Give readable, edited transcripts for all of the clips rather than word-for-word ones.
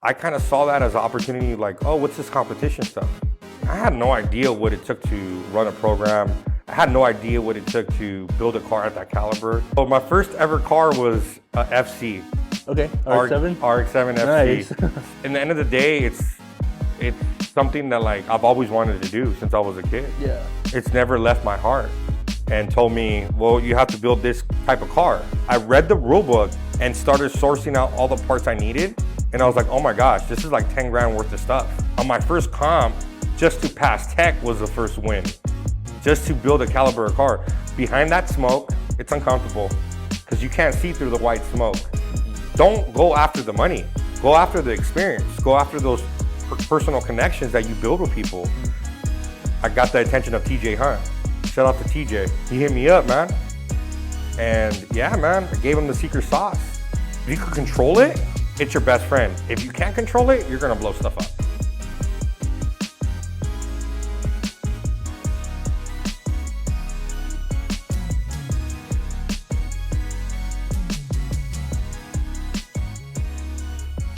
I kind of saw that as an opportunity, like, oh, what's this competition stuff? I had no idea what it took to run a program. I had no idea what it took to build a car at that caliber. So my first ever car was a FC. Okay, RX-7? RX-7 Nice. FC. In the end of the day, it's something that like I've always wanted to do since I was a kid. Yeah. It's never left my heart and told me, well, you have to build this type of car. I read the rule book and started sourcing out all the parts I needed. And I was like, oh my gosh, this is like 10 grand worth of stuff. On my first comp, just to pass tech was the first win. Just to build a caliber of car. Behind that smoke, it's uncomfortable because you can't see through the white smoke. Don't go after the money. Go after the experience. Go after those personal connections that you build with people. I got the attention of TJ Hunt. Shout out to TJ. He hit me up, man. And yeah, man, I gave him the secret sauce. If you can control it, it's your best friend. If you can't control it, you're gonna blow stuff up.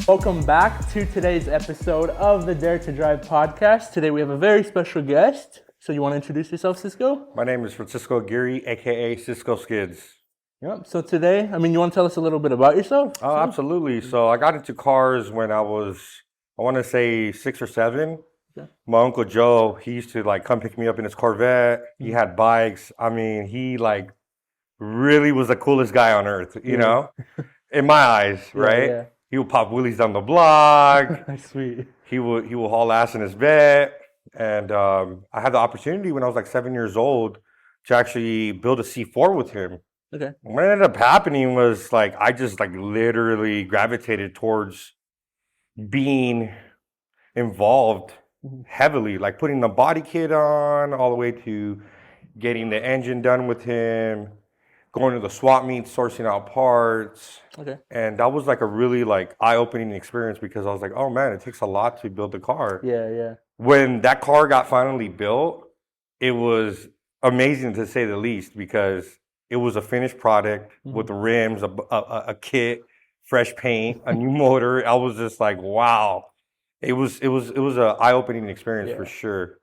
Welcome back to today's episode of the Dare to Drive podcast. Today we have a very special guest. So you want to introduce yourself, Cisco? My name is Francisco Aguirre, aka Cisco Skids. Yep. So today, you want to tell us a little bit about yourself? Oh, absolutely. So I got into cars when I was, I want to say 6 or 7. Okay. My Uncle Joe, he used to like come pick me up in his Corvette. He had bikes. I mean, he like really was the coolest guy on earth, you know, in my eyes, right? Yeah. He would pop wheelies down the block. Sweet. He would haul ass in his bed. And I had the opportunity when I was like 7 years old to actually build a C4 with him. Okay. What ended up happening was like I just like literally gravitated towards being involved heavily, like putting the body kit on all the way to getting the engine done with him, going to the swap meet, sourcing out parts. Okay. And that was like a really like eye-opening experience because I was like, oh man, it takes a lot to build a car. Yeah. When that car got finally built, it was amazing to say the least because it was a finished product with the rims, a kit, fresh paint, a new motor. I was just like, wow. It was an eye-opening experience for sure.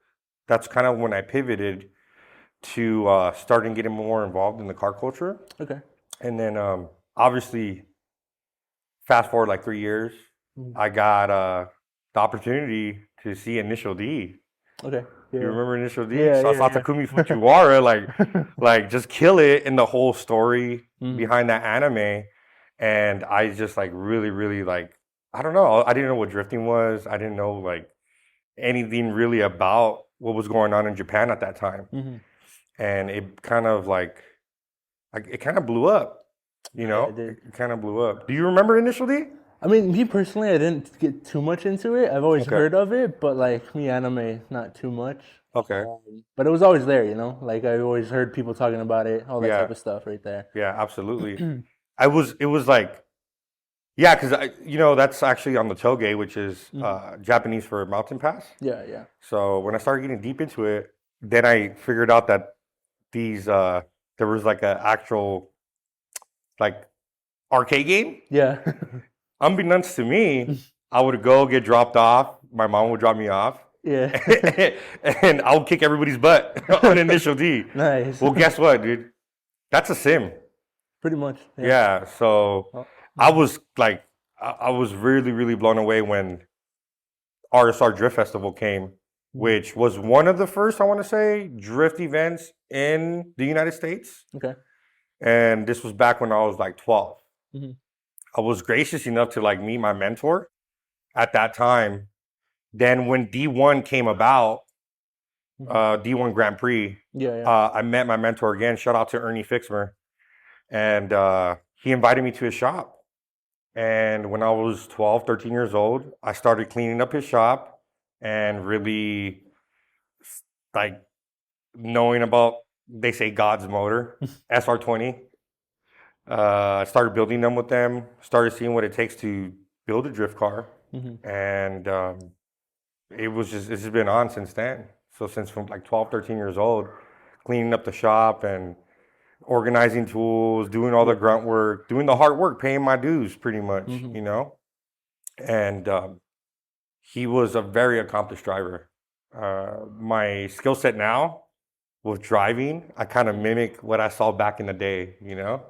That's kind of when I pivoted to starting getting more involved in the car culture. Okay. And then obviously, fast forward like 3 years, I got the opportunity to see Initial D. Okay. Yeah. You remember Initial D? Yeah, Takumi Fujiwara, like just kill it in the whole story behind that anime. And I just like really like, I don't know. I didn't know what drifting was. I didn't know like anything really about what was going on in Japan at that time. And it kind of like, it kind of blew up, you know? It kind of blew up. Do you remember Initial D? Me personally, I didn't get too much into it. I've always heard of it, but like me, anime, not too much. Okay. But it was always there, you know? Like I always heard people talking about it, all that type of stuff right there. Yeah, absolutely. It was like, yeah, because, that's actually on the tailgate, which is Japanese for mountain pass. Yeah. So when I started getting deep into it, then I figured out that there was like an actual, like, arcade game. Yeah. Unbeknownst to me, I would go get dropped off. My mom would drop me off. Yeah. And I would kick everybody's butt on Initial D. Nice. Well, guess what, dude? That's a sim. Pretty much. Yeah. So I was like, I was really, really blown away when RSR Drift Festival came, which was one of the first, I want to say, drift events in the United States. Okay. And this was back when I was like 12. I was gracious enough to like meet my mentor at that time. Then when D1 came about, D1 Grand Prix, I met my mentor again. Shout out to Ernie Fixmer. And he invited me to his shop. And when I was 12, 13 years old, I started cleaning up his shop and really like knowing about, they say God's motor, SR20. I started building them with them, started seeing what it takes to build a drift car. And it's just been on since then. So since from like 12, 13 years old, cleaning up the shop and organizing tools, doing all the grunt work, doing the hard work, paying my dues pretty much, you know? And he was a very accomplished driver. My skill set now with driving, I kind of mimic what I saw back in the day, you know?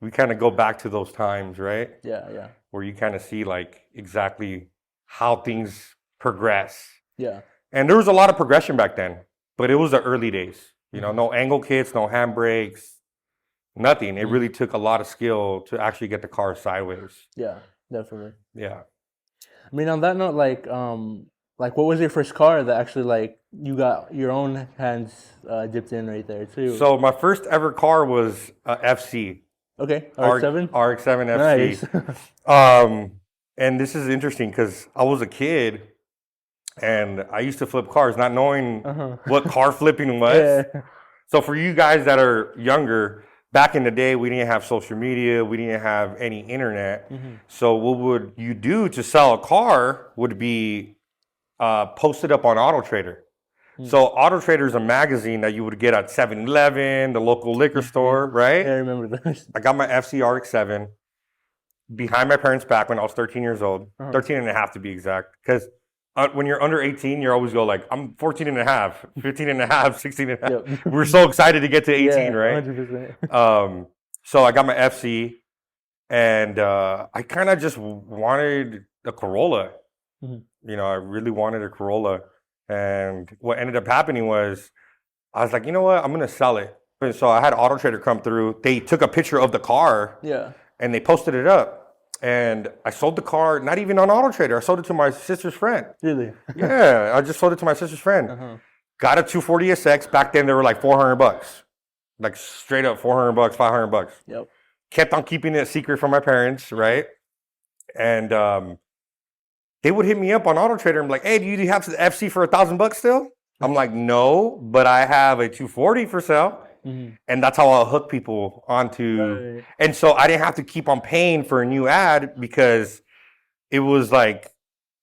We kind of go back to those times, right? Yeah. Where you kind of see like exactly how things progress. Yeah. And there was a lot of progression back then, but it was the early days. You know, no angle kits, no handbrakes, nothing. It really took a lot of skill to actually get the car sideways. Yeah, definitely. Yeah. I mean, on that note, like what was your first car that actually like you got your own hands dipped in right there too? So my first ever car was a FC. Okay, RX-7? RX-7 FC. Nice. And this is interesting because I was a kid and I used to flip cars not knowing what car flipping was. Yeah. So for you guys that are younger, back in the day, we didn't have social media. We didn't have any internet. So what would you do to sell a car would be posted up on Auto Trader. So Auto Trader is a magazine that you would get at 7-Eleven, the local liquor store, right? Yeah, I remember those. I got my FC RX-7 behind my parents' back when I was 13 years old, 13 and a half to be exact. Because when you're under 18, you always go like, I'm 14 and a half, 15 and a half, 16 and a half. Yep. We're so excited to get to 18, Yeah, right? 100%. So I got my FC and I kind of just wanted a Corolla. You know, I really wanted a Corolla. And what ended up happening was I was like, you know what? I'm going to sell it. And so I had Auto Trader come through. They took a picture of the car and they posted it up. And I sold the car, not even on Auto Trader. I sold it to my sister's friend. Really? Yeah, I just sold it to my sister's friend. Got a 240SX. Back then, they were like $400. Like straight up $400, $500. Yep. Kept on keeping it a secret from my parents, right? And they would hit me up on Auto Trader and be like, hey, do you have the FC for $1,000 still? I'm like, no, but I have a 240 for sale. And that's how I'll hook people onto. Right. And so I didn't have to keep on paying for a new ad because it was like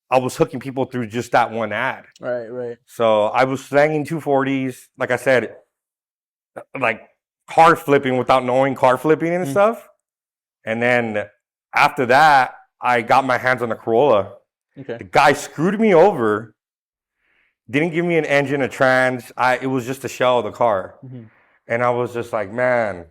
I was hooking people through just that one ad. Right. So I was slanging 240s, like I said, like car flipping without knowing car flipping and stuff. And then after that, I got my hands on the Corolla. Okay. The guy screwed me over, didn't give me an engine, a trans. It was just a shell of the car. And I was just like, man,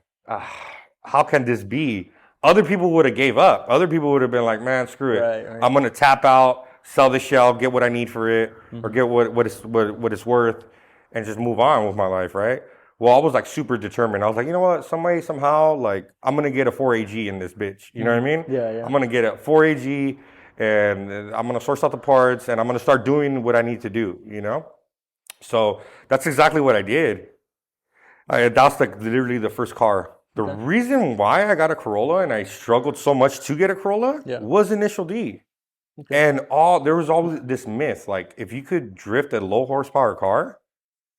how can this be? Other people would have gave up. Other people would have been like, man, screw it. Right. I'm going to tap out, sell the shell, get what I need for it, or get what it's worth, and just move on with my life, right? Well, I was like super determined. I was like, you know what? Some way, somehow, like, I'm going to get a 4AG in this bitch. You know what I mean? Yeah. I'm going to get a 4AG, and I'm going to source out the parts, and I'm going to start doing what I need to do, you know? So that's exactly what I did. That's like literally the first car. The reason why I got a Corolla and I struggled so much to get a Corolla was Initial D. And there was always this myth, like if you could drift a low horsepower car,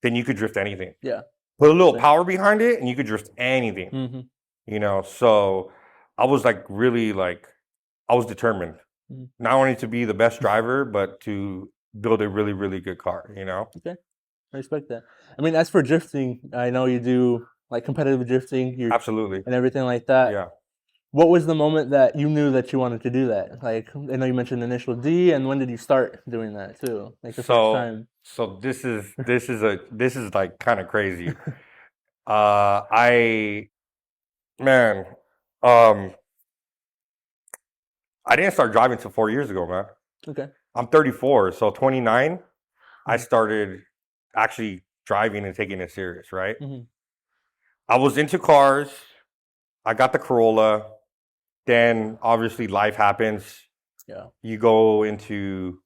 then you could drift anything. Yeah. Put a little power behind it and you could drift anything. You know, so I was like really like, I was determined. Not only to be the best driver, but to build a really, really good car, you know? Okay. I respect that. I mean, as for drifting, I know you do like competitive drifting. Absolutely. And everything like that. Yeah. What was the moment that you knew that you wanted to do that? Like, I know you mentioned Initial D, and when did you start doing that too? Like the first time. So this is like kind of crazy. I didn't start driving until 4 years ago, man. Okay. I'm 34, so 29, I started actually driving and taking it serious, right? I was into cars. I got the Corolla. Then obviously life happens. Yeah. You go into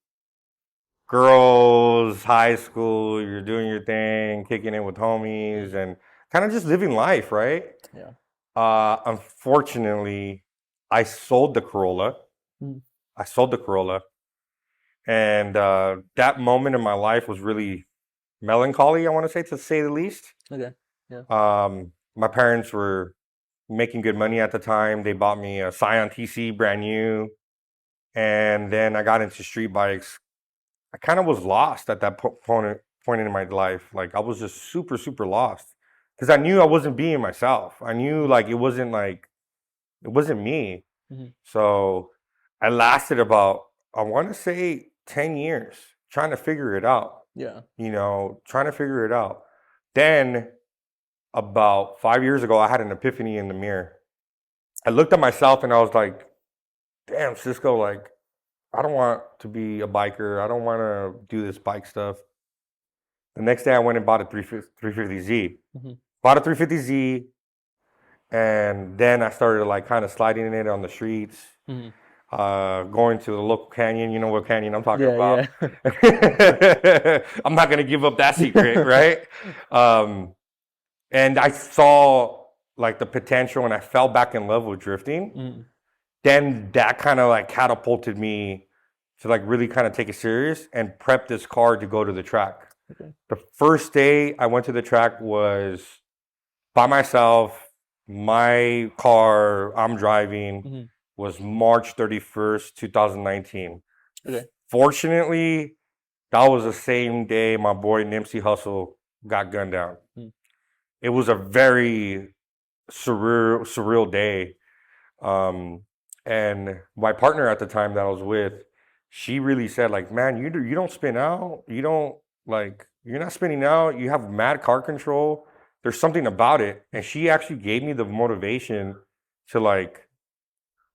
girls, high school, you're doing your thing, kicking it with homies and kind of just living life, right? Yeah. Unfortunately, I sold the Corolla. And that moment in my life was really melancholy, I want to say the least. Okay. Yeah. My parents were making good money at the time. They bought me a Scion TC, brand new. And then I got into street bikes. I kind of was lost at that point in my life. Like I was just super, super lost. Because I knew I wasn't being myself. I knew like it wasn't me. So I lasted about, I want to say 10 years trying to figure it out, Yeah. trying to figure it out. Then about 5 years ago, I had an epiphany in the mirror. I looked at myself and I was like, damn, Cisco, like, I don't want to be a biker. I don't want to do this bike stuff. The next day I went and bought a 350Z. Bought a 350Z, and then I started like kind of sliding in it on the streets, going to the local canyon. You know what canyon I'm talking about. Yeah. I'm not going to give up that secret, right? And I saw like the potential, and I fell back in love with drifting. Then that kind of like catapulted me to like really kind of take it serious and prep this car to go to the track. Okay. The first day I went to the track was by myself. My car I'm driving was March 31st, 2019. Okay. Fortunately, that was the same day my boy Nipsey Hussle got gunned down. It was a very surreal day. And my partner at the time that I was with, she really said like, man, you don't spin out. You don't like, you're not spinning out. You have mad car control. There's something about it. And she actually gave me the motivation to like,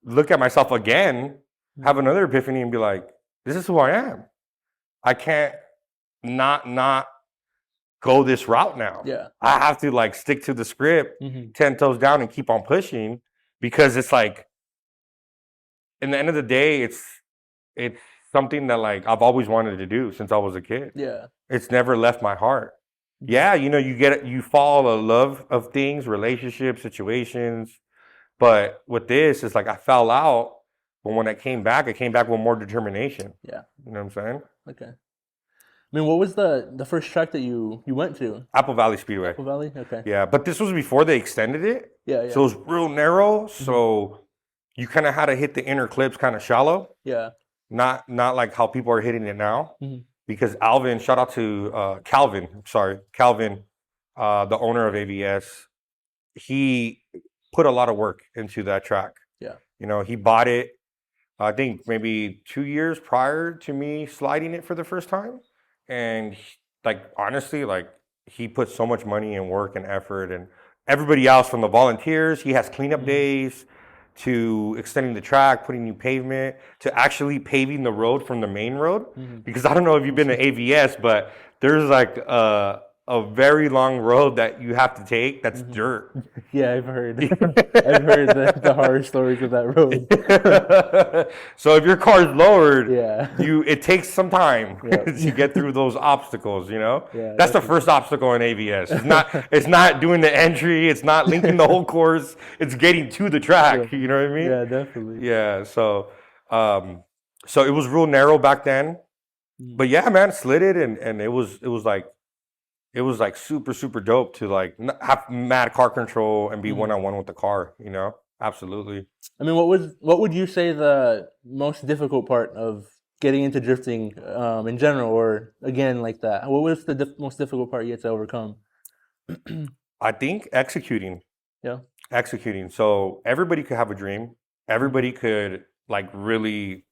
look at myself again, have another epiphany and be like, this is who I am. I can't not go this route now. Yeah. I have to like stick to the script, 10 toes down and keep on pushing, because it's like, in the end of the day, it's something that like I've always wanted to do since I was a kid. Yeah. It's never left my heart. Yeah, you fall in love of things, relationships, situations. But with this, it's like I fell out, but when I came back with more determination. Yeah. You know what I'm saying? Okay. I mean, what was the first track that you went to? Apple Valley Speedway. Apple Valley? Okay. Yeah, but this was before they extended it. Yeah. So it was real narrow. So you kind of had to hit the inner clips kind of shallow. Yeah. Not like how people are hitting it now. Because Alvin, shout out to Calvin, the owner of AVS, he put a lot of work into that track. Yeah. He bought it, I think maybe 2 years prior to me sliding it for the first time. And honestly, he put so much money and work and effort, and everybody else from the volunteers, he has cleanup days, to extending the track, putting new pavement, to actually paving the road from the main road. Because I don't know if you've been to AVS, but there's like a very long road that you have to take that's dirt. Yeah, I've heard. I've heard the horror stories of that road. So if your car is lowered, it takes some time to get through those obstacles. Yeah, that's the first obstacle in AVS. It's not doing the entry. It's not linking the whole course. It's getting to the track. Yeah. You know what I mean? Yeah, definitely. Yeah. So it was real narrow back then, but yeah, man, slid it, and it was like super, super dope to like have mad car control and be one-on-one with the car, Absolutely. I mean, what would you say the most difficult part of getting into drifting in general, or again like that? What was the most difficult part you had to overcome? I think executing. Yeah. Executing. So everybody could have a dream. Everybody could like really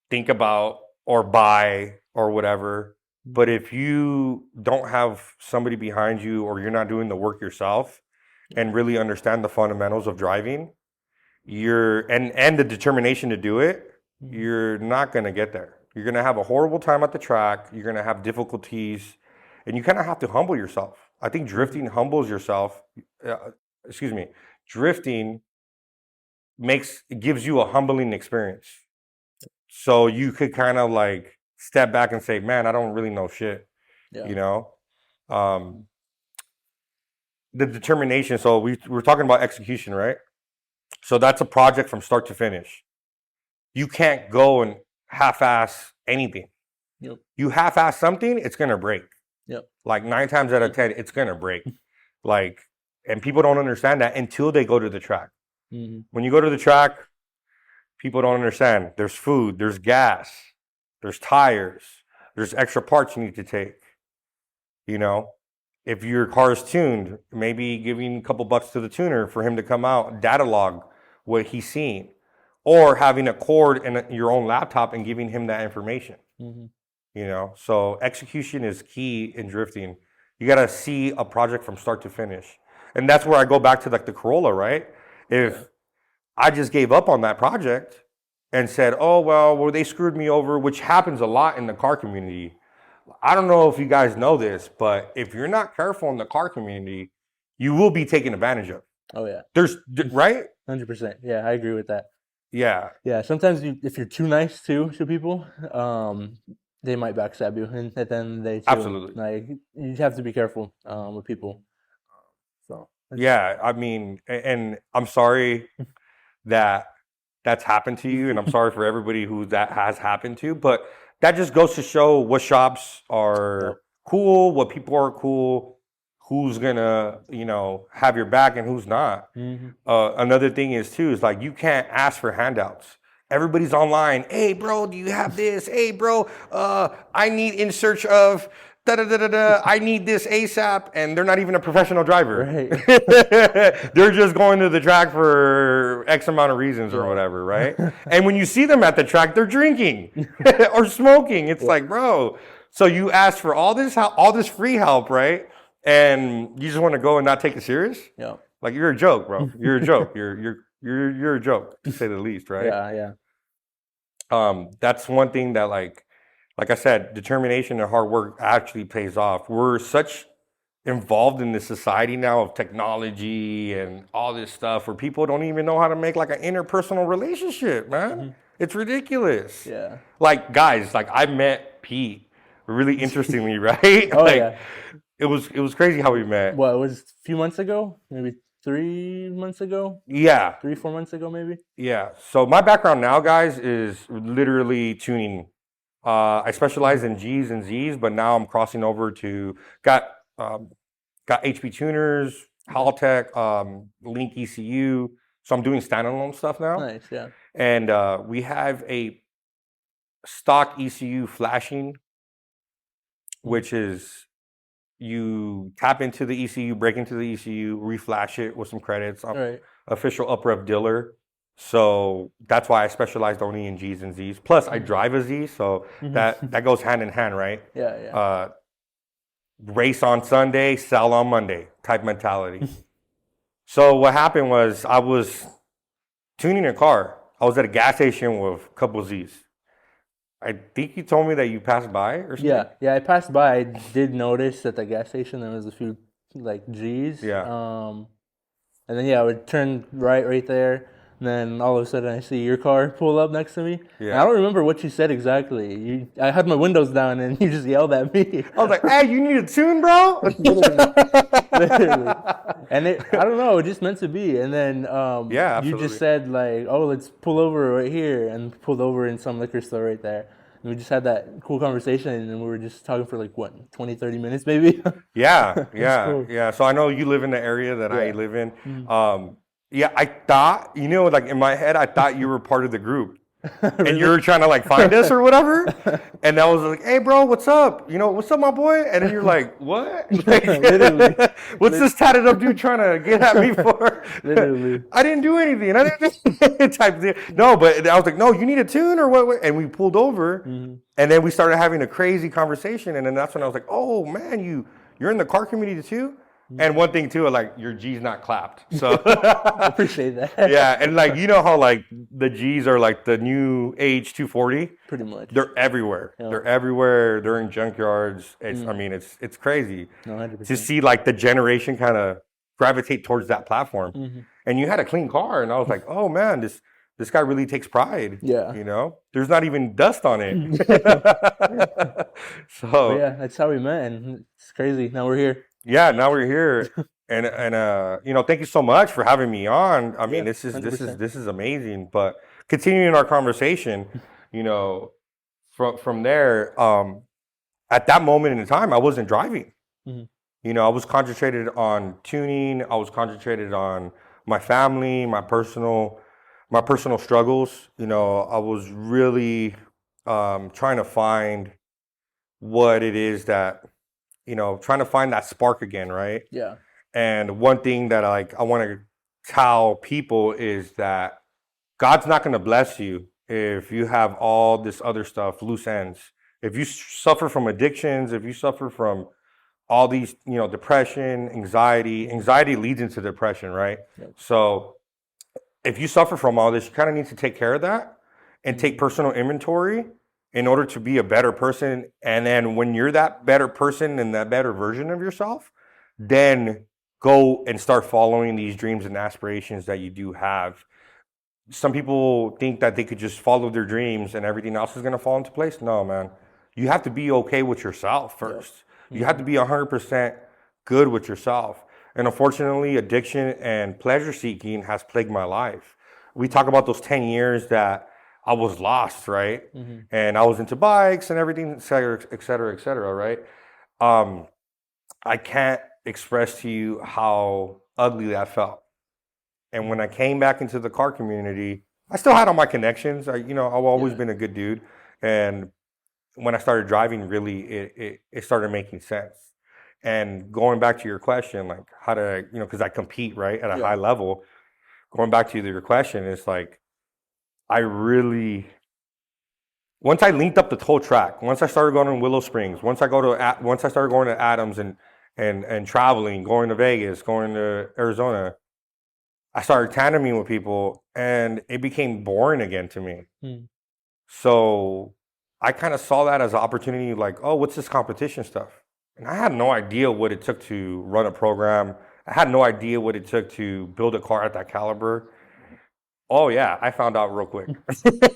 think about or buy or whatever. But if you don't have somebody behind you, or you're not doing the work yourself and really understand the fundamentals of driving, and the determination to do it, you're not going to get there. You're going to have a horrible time at the track. You're going to have difficulties, and you kind of have to humble yourself. I think drifting humbles yourself. Drifting gives you a humbling experience. So you could kind of like step back and say, man, I don't really know shit. Yeah. The determination. So we're talking about execution, right? So that's a project from start to finish. You can't go and half-ass anything. Yep. You half-ass something, it's going to break. Yep. Like 9 times out of 10, it's going to break. And people don't understand that until they go to the track. When you go to the track, people don't understand. There's food, there's gas, there's tires, there's extra parts you need to take. If your car is tuned, maybe giving a couple bucks to the tuner for him to come out, data log what he's seeing. or having a cord in your own laptop and giving him that information. You know, so execution is key in drifting. You got to see a project from start to finish. And that's where I go back to like the Corolla, right? If I just gave up on that project and said, oh, well, they screwed me over, which happens a lot in the car community. I don't know if you guys know this, but if you're not careful in the car community, you will be taken advantage of. Oh, yeah. Right? 100%. Yeah, I agree with that. Yeah. Yeah, sometimes if you're too nice to people, they might backstab you, and then they too. Absolutely. Like, you have to be careful with people. So yeah, I mean, and I'm sorry that's happened to you, and I'm sorry for everybody who that has happened to, but that just goes to show what shops are cool, what people are cool, who's gonna, you know, have your back and who's not. Another thing is like you can't ask for handouts. Everybody's online. Hey, bro, do you have this? Hey, bro, I need in search of da-da-da-da-da. I need this ASAP. And they're not even a professional driver. Right. They're just going to the track for X amount of reasons or whatever, right? And when you see them at the track, they're drinking or smoking. It's like, bro, so you ask for all this free help, right? And you just want to go and not take it serious? Yeah. Like, you're a joke, bro. You're a joke. You're a joke, to say the least, right? Yeah. That's one thing that, like I said, determination and hard work actually pays off. We're such involved in this society now of technology and all this stuff where people don't even know how to make like an interpersonal relationship, man. It's ridiculous. Yeah. Like, guys, like I met Pete really interestingly, right? Oh, like, yeah. It was crazy how we met. Well, it was a few months ago, maybe 3 months ago. Yeah. 3-4 months ago, maybe. Yeah. So my background now, guys, is literally tuning. I specialize in G's and Z's, but now I'm crossing over to got HP tuners, Haltech, Link ECU. So I'm doing standalone stuff now. Nice, yeah. And we have a stock ECU flashing, which is you tap into the ECU, break into the ECU, reflash it with some credits. I'm official uprev dealer. So that's why I specialized only in G's and Z's. Plus, I drive a Z, so that goes hand in hand, right? Yeah, yeah. Race on Sunday, sell on Monday type mentality. So what happened was I was tuning a car. I was at a gas station with a couple of Z's. I think you told me that you passed by or something? Yeah, I passed by. I did notice at the gas station there was a few like G's. Yeah. And then I would turn right there. And then all of a sudden I see your car pull up next to me. Yeah. And I don't remember what you said exactly. I had my windows down and you just yelled at me. I was like, hey, you need a tune, bro? Literally. And I don't know, it just meant to be. And then you just said like, oh, let's pull over right here, and pulled over in some liquor store right there. And we just had that cool conversation, and we were just talking for like, 20, 30 minutes maybe? Yeah. Cool. Yeah. So I know you live in the area that I live in. Yeah, I thought, like in my head, I thought you were part of the group. Really? And you were trying to like find us or whatever. And I was like, hey, bro, what's up? What's up, my boy? And then you're like, what? Like, what's this tatted up dude trying to get at me for? Literally. I didn't do anything. I didn't type thing. No, but I was like, no, you need a tune or what? And we pulled over. And then we started having a crazy conversation. And then that's when I was like, oh, man, you're in the car community too? And one thing too, like your G's not clapped. So I appreciate that. Yeah, and like how like the G's are like the new age 240. Pretty much. They're everywhere. Yeah. They're everywhere. They're in junkyards. It's I mean it's crazy 100%. To see like the generation kind of gravitate towards that platform. And you had a clean car, and I was like, oh man, this guy really takes pride. Yeah. There's not even dust on it. So yeah, that's how we met, and it's crazy. Now we're here. Yeah, now we're here, and thank you so much for having me on. I mean, this is amazing. But continuing our conversation, from there, at that moment in time, I wasn't driving. I was concentrated on tuning. I was concentrated on my family, my personal struggles. I was really trying to find what it is that. Trying to find that spark again, right? Yeah. And one thing that I want to tell people is that God's not going to bless you if you have all this other stuff, loose ends. If you suffer from addictions, if you suffer from all these, depression, anxiety leads into depression, right? Yep. So if you suffer from all this, you kind of need to take care of that and take personal inventory in order to be a better person. And then when you're that better person and that better version of yourself, then go and start following these dreams and aspirations that you do have. Some people think that they could just follow their dreams and everything else is going to fall into place. No, man. You have to be okay with yourself first. You have to be 100% good with yourself. And unfortunately, addiction and pleasure seeking has plagued my life. We talk about those 10 years that I was lost, right? And I was into bikes and everything, et cetera, right? I can't express to you how ugly that felt. And when I came back into the car community, I still had all my connections. I've always been a good dude. And when I started driving, really, it started making sense. And going back to your question, like how to, because I compete, right, at a high level. Going back to your question, it's like, once I linked up the whole track, once I started going to Willow Springs, once I started going to Adams and traveling, going to Vegas, going to Arizona, I started tandeming with people, and it became boring again to me. So I kind of saw that as an opportunity, like, oh, what's this competition stuff? And I had no idea what it took to run a program. I had no idea what it took to build a car at that caliber. Oh yeah, I found out real quick.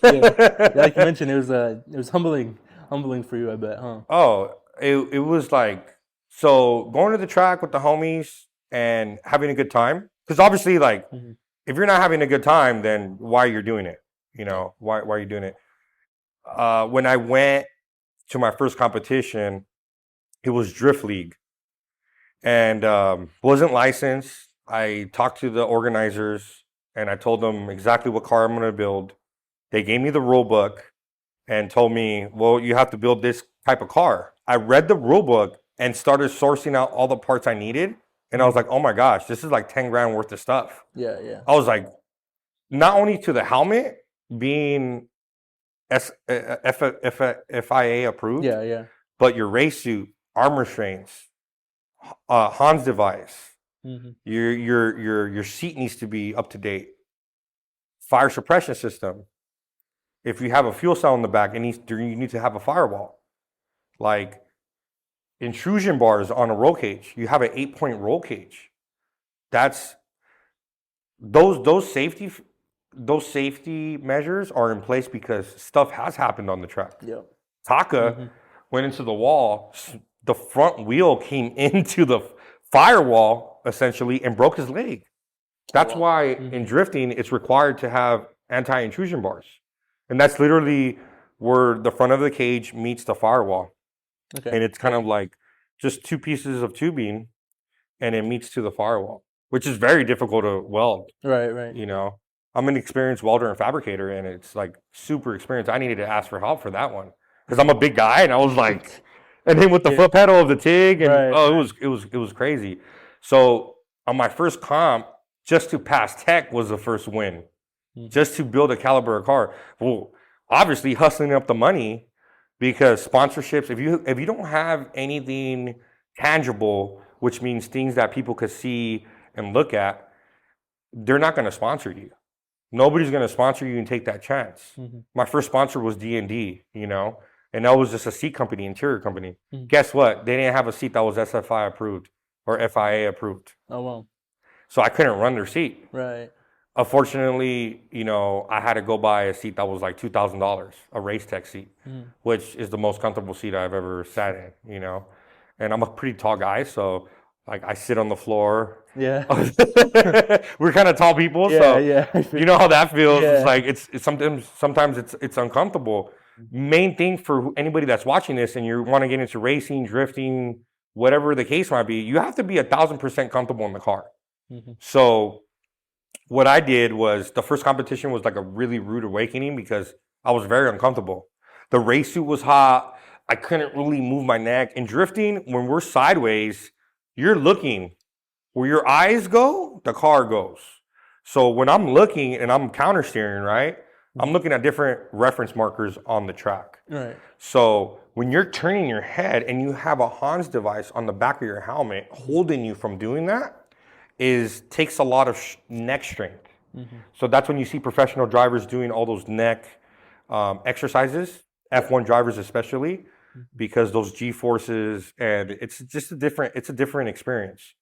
Like you mentioned, it was humbling for you, I bet, huh? Oh, it was like, so going to the track with the homies and having a good time. Because obviously, like, if you're not having a good time, then why you're doing it? Why are you doing it? When I went to my first competition, it was Drift League, and wasn't licensed. I talked to the organizers, and I told them exactly what car I'm going to build. They gave me the rule book and told me, well, you have to build this type of car. I read the rule book and started sourcing out all the parts I needed. And I was like, oh my gosh, this is like 10 grand worth of stuff. Yeah. I was like, not only to the helmet being FIA approved, but your race suit, armor restraints, Hans device, your seat needs to be up to date. Fire suppression system. If you have a fuel cell in the back, you need to have a firewall. Like intrusion bars on a roll cage. You have an 8-point roll cage. That's those safety measures are in place because stuff has happened on the track. Yep. Taka went into the wall. The front wheel came into the firewall essentially and broke his leg. That's why in drifting it's required to have anti-intrusion bars, and that's literally where the front of the cage meets the firewall. Okay. And it's kind of like just two pieces of tubing, and it meets to the firewall, which is very difficult to weld. Right. I'm an experienced welder and fabricator, and it's like super experienced. I needed to ask for help for that one because I'm a big guy, and I was like, and then with the foot pedal of the TIG, and it was crazy. So on my first comp, just to pass tech was the first win, just to build a caliber of car. Well, obviously hustling up the money because sponsorships. If you don't have anything tangible, which means things that people could see and look at, they're not going to sponsor you. Nobody's going to sponsor you and take that chance. My first sponsor was D&D, and that was just a seat company, interior company. Guess what? They didn't have a seat that was SFI approved or FIA approved. Oh, wow. So I couldn't run their seat. Right. Unfortunately, I had to go buy a seat that was like $2,000, a race tech seat, which is the most comfortable seat I've ever sat in, And I'm a pretty tall guy, so like I sit on the floor. Yeah. We're kind of tall people, so you know how that feels. Yeah. It's like it's sometimes it's uncomfortable. Main thing for anybody that's watching this and you want to get into racing, drifting, whatever the case might be, you have to be 1,000% comfortable in the car. So what I did was the first competition was like a really rude awakening because I was very uncomfortable. The race suit was hot. I couldn't really move my neck. In drifting, when we're sideways, you're looking. Where your eyes go, the car goes. So when I'm looking and I'm counter steering, right, I'm looking at different reference markers on the track. Right. So when you're turning your head and you have a Hans device on the back of your helmet holding you from doing that, takes a lot of neck strength. So that's when you see professional drivers doing all those neck exercises, F1 drivers especially, because those G-forces, and it's just a different experience.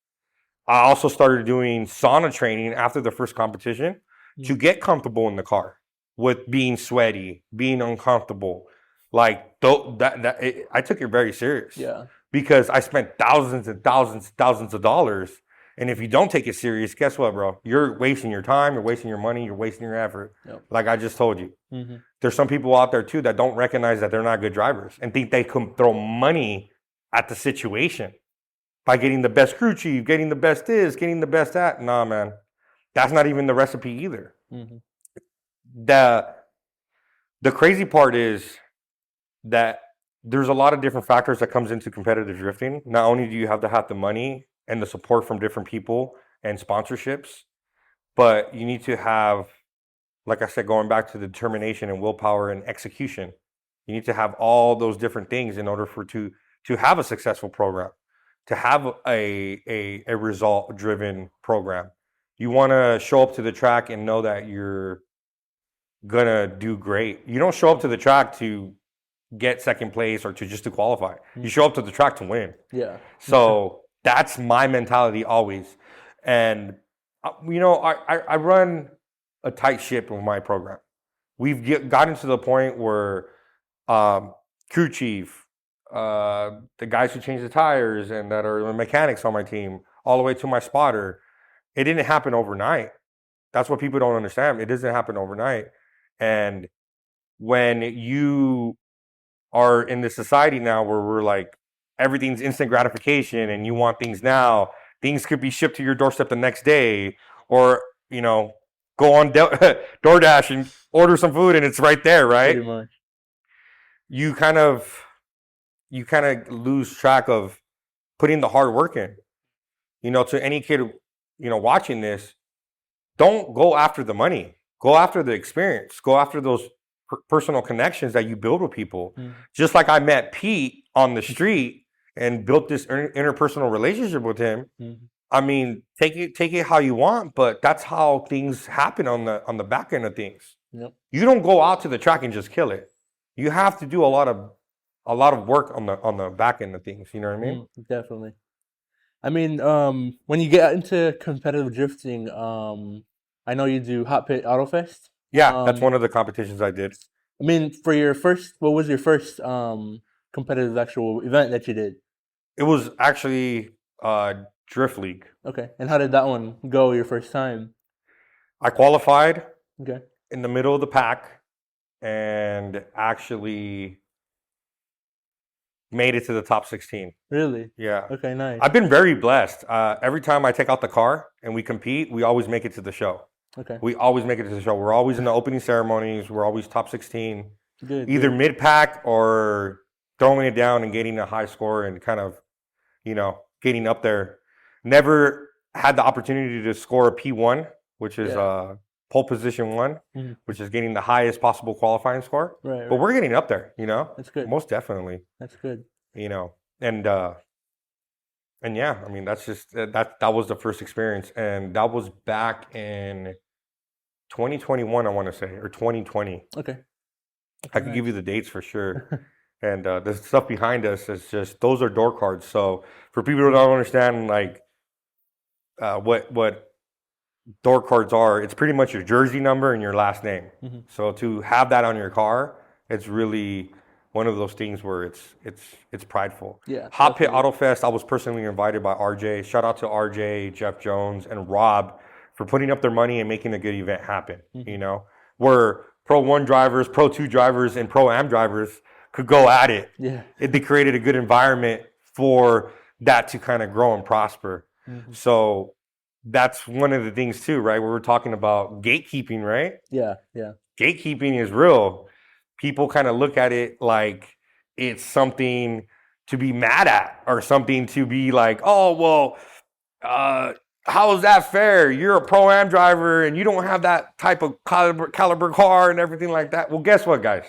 I also started doing sauna training after the first competition to get comfortable in the car with being sweaty, being uncomfortable. Like I took it very serious. Yeah. Because I spent thousands and thousands and thousands of dollars. And if you don't take it serious, guess what, bro? You're wasting your time, you're wasting your money, you're wasting your effort. Yep. Like I just told you. There's some people out there too that don't recognize that they're not good drivers and think they can throw money at the situation by getting the best crew chief, getting the best this, getting the best that. Nah, man. That's not even the recipe either. The crazy part is that there's a lot of different factors that comes into competitive drifting. Not only do you have to have the money and the support from different people and sponsorships, but you need to have, like I said, going back to the determination and willpower and execution. You need to have all those different things in order to have a successful program, to have a result-driven program. You want to show up to the track and know that you're gonna do great. You don't show up to the track to get second place or to qualify. You show up to the track to win. Yeah. So that's my mentality always. And I run a tight ship with my program. We've gotten to the point where crew chief, the guys who change the tires and that are the mechanics on my team, all the way to my spotter, it didn't happen overnight. That's what people don't understand. It doesn't happen overnight. And when you are in this society now where we're like, everything's instant gratification and you want things now, things could be shipped to your doorstep the next day, or, go on DoorDash and order some food and it's right there, right? Pretty much. You kind of lose track of putting the hard work in. To any kid, watching this, don't go after the money. Go after the experience. Go after those personal connections that you build with people. Just like I met Pete on the street and built this interpersonal relationship with him. I mean, take it how you want, but that's how things happen on the back end of things. Yep. You don't go out to the track and just kill it. You have to do a lot of work on the back end of things. You know what I mean? Definitely. I mean, when you get into competitive drifting, I know you do Hot Pit Autofest. Yeah, that's one of the competitions I did. I mean, for your first, what was your first competitive actual event that you did? It was actually Drift League. Okay, and how did that one go your first time? I qualified. Okay. In the middle of the pack, and actually made it to the top 16. Really? Yeah. Okay, nice. I've been very blessed. Every time I take out the car and we compete, we always make it to the show. Okay. We always make it to the show. We're always in the opening ceremonies. We're always top 16. Good. Either mid-pack or throwing it down and getting a high score and kind of, getting up there. Never had the opportunity to score a P1, which is pole position 1, which is getting the highest possible qualifying score. Right. But we're getting up there, That's good. Most definitely. That's good. And yeah, I mean, that's just that was the first experience, and that was back in 2021, I want to say, or 2020. Okay. I can give you the dates for sure. And the stuff behind us is just, those are door cards. So for people who don't understand, like what door cards are, it's pretty much your jersey number and your last name. So to have that on your car, it's really one of those things where it's prideful. Yeah. Hot Pit Autofest, I was personally invited by RJ. Shout out to RJ, Jeff Jones, and Rob for putting up their money and making a good event happen. Where Pro 1 drivers, Pro 2 drivers, and Pro Am drivers could go at it. Yeah. They created a good environment for that to kind of grow and prosper. So that's one of the things too, right? Where we're talking about gatekeeping, right? Yeah, yeah. Gatekeeping is real. People kind of look at it like it's something to be mad at or something to be like, oh, well, how is that fair? You're a Pro-Am driver and you don't have that type of caliber car and everything like that. Well, guess what, guys?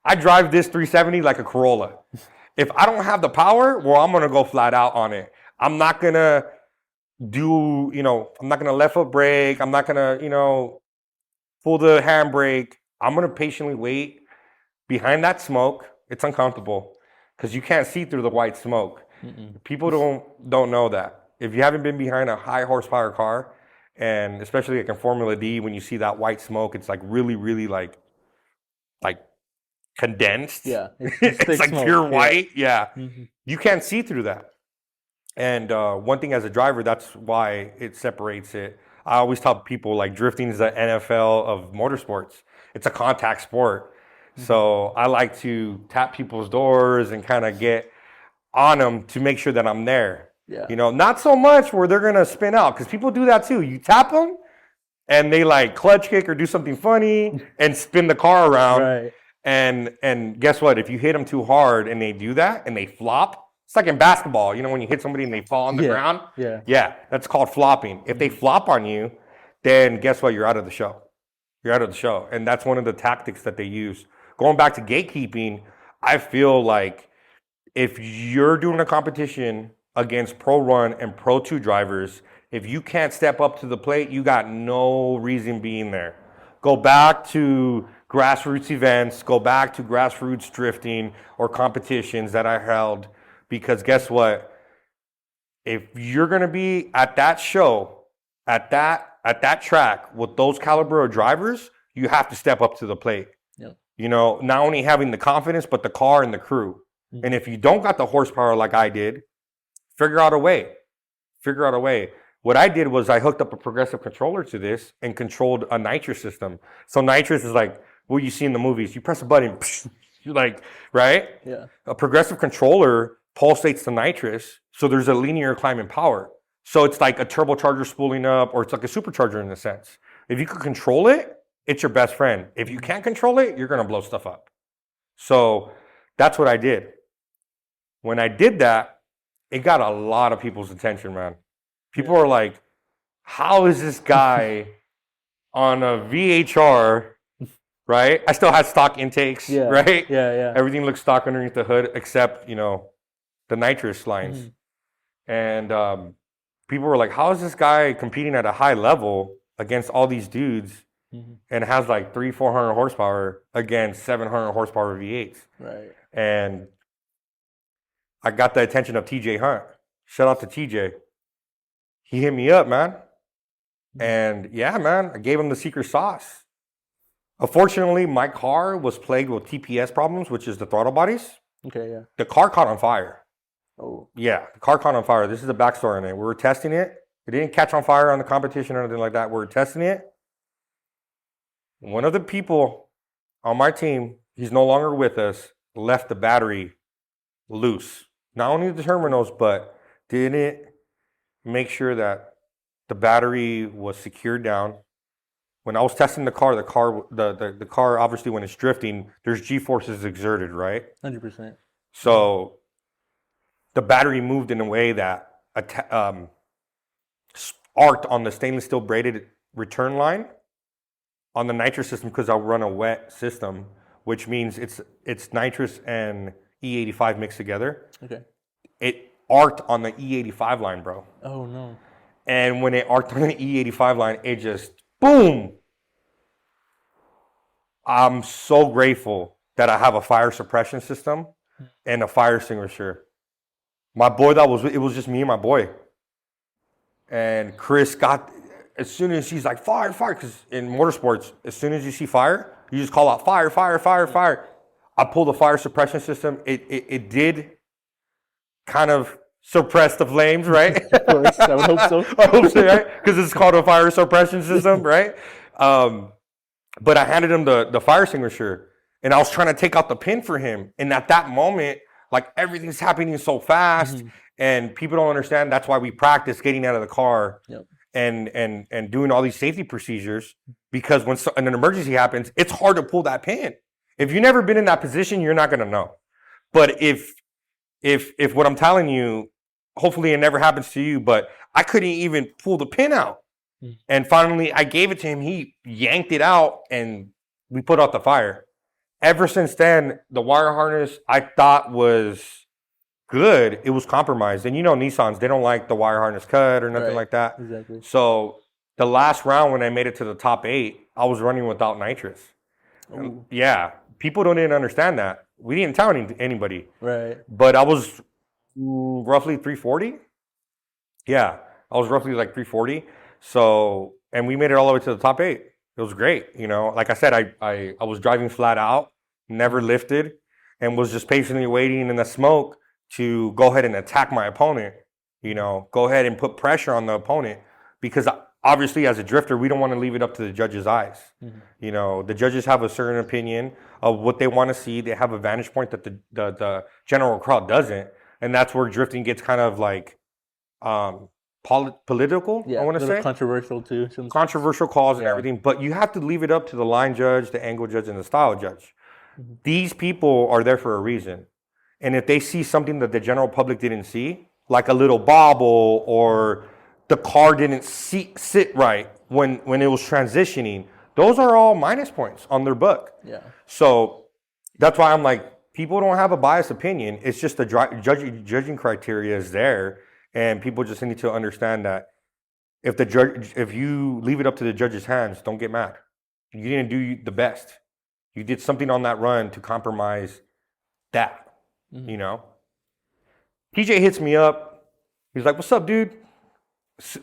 I drive this 370 like a Corolla. If I don't have the power, well, I'm going to go flat out on it. I'm not going to I'm not going to left foot brake. I'm not going to, pull the handbrake. I'm going to patiently wait behind that smoke. It's uncomfortable because you can't see through the white smoke. Mm-mm. People don't know that. If you haven't been behind a high horsepower car, and especially like in Formula D, when you see that white smoke, it's like really, really like condensed. Yeah. It's like smoke. Pure white. Yeah. Mm-hmm. You can't see through that. And one thing as a driver, that's why it separates it. I always tell people like drifting is the NFL of motorsports. It's a contact sport. Mm-hmm. So I like to tap people's doors and kind of get on them to make sure that I'm there. Yeah. Not so much where they're going to spin out, because people do that too. You tap them and they like clutch kick or do something funny and spin the car around. Right. And guess what? If you hit them too hard and they do that and they flop, it's like in basketball, when you hit somebody and they fall on the ground. Yeah. Yeah, that's called flopping. If they flop on you, then guess what? You're out of the show. You're out of the show. And that's one of the tactics that they use. Going back to gatekeeping, I feel like if you're doing a competition against Pro Run and Pro 2 drivers, if you can't step up to the plate, you got no reason being there. Go back to grassroots events, go back to grassroots drifting or competitions that I held, because guess what? If you're going to be at that show, at that track with those caliber of drivers, you have to step up to the plate. Yep. Not only having the confidence, but the car and the crew. Mm-hmm. And if you don't got the horsepower like I did, figure out a way. What I did was I hooked up a progressive controller to this and controlled a nitrous system. So nitrous is like what you see in the movies. You press a button, you're like, right? Yeah. A progressive controller pulsates the nitrous, so there's a linear climb in power. So it's like a turbocharger spooling up, or it's like a supercharger in a sense. If you can control it, it's your best friend. If you can't control it, you're going to blow stuff up. So that's what I did. When I did that, it got a lot of people's attention, man. People are like, how is this guy on a VHR, right? I still had stock intakes, right? Yeah. Everything looks stock underneath the hood except, the nitrous lines. Mm-hmm. And people were like, how is this guy competing at a high level against all these dudes and has like 300-400 horsepower against 700 horsepower V8s? Right. And I got the attention of TJ Hunt. Shout out to TJ. He hit me up, man. And yeah, man, I gave him the secret sauce. Unfortunately, my car was plagued with TPS problems, which is the throttle bodies. Okay, yeah. The car caught on fire. Oh. Yeah, the car caught on fire. This is the backstory on it. We were testing it. It didn't catch on fire on the competition or anything like that. We were testing it. One of the people on my team, he's no longer with us, left the battery loose. Not only the terminals, but didn't make sure that the battery was secured down. When I was testing the car obviously when it's drifting, there's G-forces exerted, right? 100%. So the battery moved in a way that arced on the stainless steel braided return line on the nitrous system, because I'll run a wet system, which means it's nitrous and E85 mixed together. Okay. It arced on the E85 line, bro. Oh, no. And when it arced on the E85 line, it just, boom. I'm so grateful that I have a fire suppression system and a fire extinguisher. My boy, it was just me and my boy. And Chris got, as soon as he's like, fire, because in motorsports, as soon as you see fire, you just call out fire. I pulled the fire suppression system. It did kind of suppress the flames, right? Of course, I would hope so. I hope so, right? Because it's called a fire suppression system, right? But I handed him the fire extinguisher, and I was trying to take out the pin for him. And at that moment, like, everything's happening so fast, and people don't understand. That's why we practice getting out of the car and doing all these safety procedures, because when an emergency happens, it's hard to pull that pin. If you've never been in that position, you're not going to know. But if what I'm telling you, hopefully it never happens to you, but I couldn't even pull the pin out. And finally, I gave it to him. He yanked it out, and we put out the fire. Ever since then, the wire harness I thought was good. It was compromised. And Nissans, they don't like the wire harness cut or nothing like that. Exactly. So the last round when I made it to the top 8, I was running without nitrous. Yeah, people didn't understand that. We didn't tell anybody. Right. But I was roughly 340. Yeah, I was roughly like 340. So, and we made it all the way to the top 8. It was great. Like I said, I was driving flat out, never lifted, and was just patiently waiting in the smoke to go ahead and attack my opponent. Go ahead and put pressure on the opponent, because obviously as a drifter, we don't want to leave it up to the judges' eyes. The judges have a certain opinion of what they want to see. They have a vantage point that the general crowd doesn't. And that's where drifting gets kind of like political, I want to say. Controversial too. Controversial calls and everything. But you have to leave it up to the line judge, the angle judge, and the style judge. These people are there for a reason. And if they see something that the general public didn't see, like a little bobble or the car didn't sit right when it was transitioning, those are all minus points on their book. Yeah. So that's why I'm like, people don't have a biased opinion. It's just the judging criteria is there, and people just need to understand that if you leave it up to the judge's hands, don't get mad. You didn't do the best. You did something on that run to compromise that. TJ hits me up. He's like, "What's up, dude?"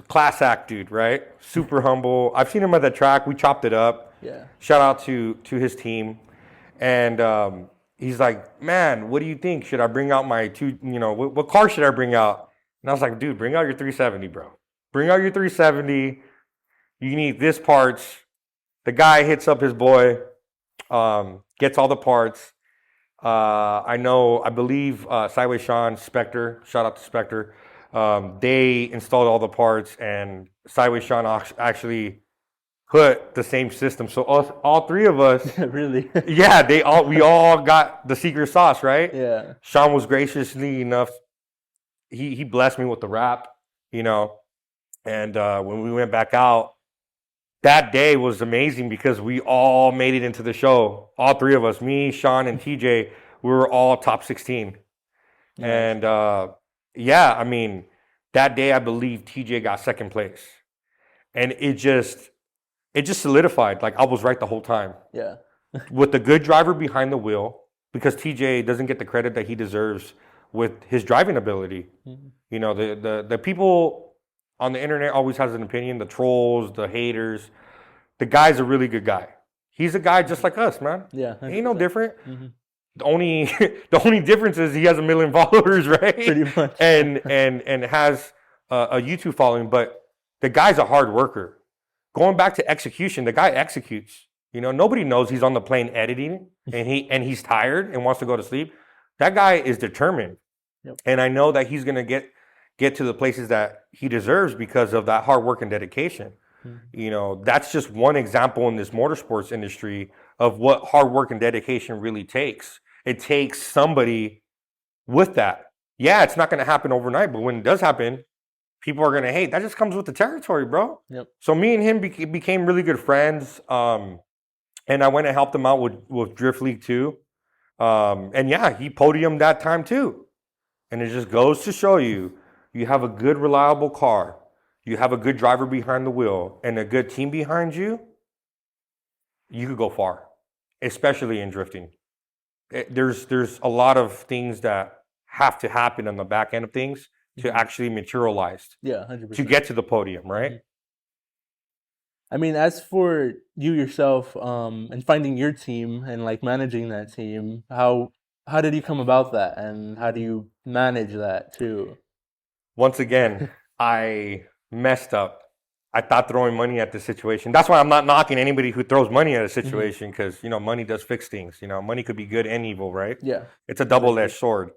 Class act dude, right? Super humble. I've seen him at the track. We chopped it up. Yeah. Shout out to his team. And he's like, "Man, what do you think? Should I bring out my what car should I bring out?" And I was like, "Dude, bring out your 370, bro. Bring out your 370. You need this parts." The guy hits up his boy, gets all the parts. I believe Sideways Sean, Spectre, shout out to Spectre. They installed all the parts, and Sideways Sean actually put the same system. So all three of us, really, yeah, we all got the secret sauce, right? Yeah. Sean was graciously enough. He blessed me with the wrap, and when we went back out, that day was amazing because we all made it into the show. All three of us, me, Sean, and TJ, we were all top 16. Nice. And that day I believe TJ got second place. And it just solidified. Like, I was right the whole time. Yeah. With the good driver behind the wheel, because TJ doesn't get the credit that he deserves with his driving ability. Mm-hmm. The people on the internet always has an opinion, the trolls, the haters. The guy's a really good guy. He's a guy just like us, man. Yeah. 100%. Ain't no different. Mm-hmm. The only difference is he has 1 million followers, right? Pretty much. and has a YouTube following, but the guy's a hard worker. Going back to execution, the guy executes. Nobody knows he's on the plane editing and he's tired and wants to go to sleep. That guy is determined. Yep. And I know that he's going to get to the places that he deserves because of that hard work and dedication. Mm-hmm. That's just one example in this motorsports industry of what hard work and dedication really takes. It takes somebody with that. Yeah, it's not going to happen overnight, but when it does happen, people are going to hate. That just comes with the territory, bro. Yep. So me and him became really good friends. And I went and helped him out with Drift League 2. And yeah, he podiumed that time too. And it just goes to show you have a good, reliable car. You have a good driver behind the wheel and a good team behind you. You could go far, especially in drifting. There's a lot of things that have to happen on the back end of things to actually materialize. Yeah, 100%. To get to the podium, right? Mm-hmm. I mean, as for you yourself, and finding your team and like managing that team, how did you come about that, and how do you manage that too? Once again, I messed up. I thought throwing money at the situation. That's why I'm not knocking anybody who throws money at a situation, because money does fix things. Money could be good and evil, right? Yeah, it's a double-edged sword.